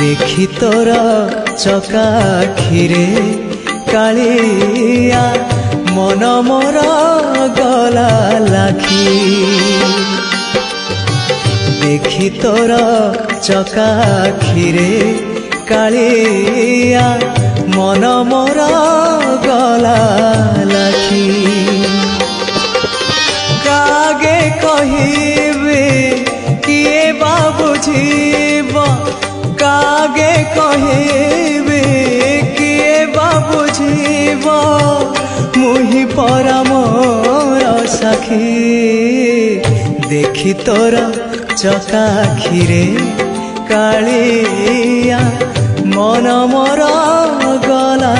देखी तोर चकाखिरे कालिया मन मोर गला लाखी देखी तोर चकाखिरे कालिया मन मोर गला लाखी कागे कहिबे किए बा बुझीब कागे कहिबे किए बा बुझीब मुहि परा मोर साखी देखी तोर चकाखिरे कालिया मन मोर गला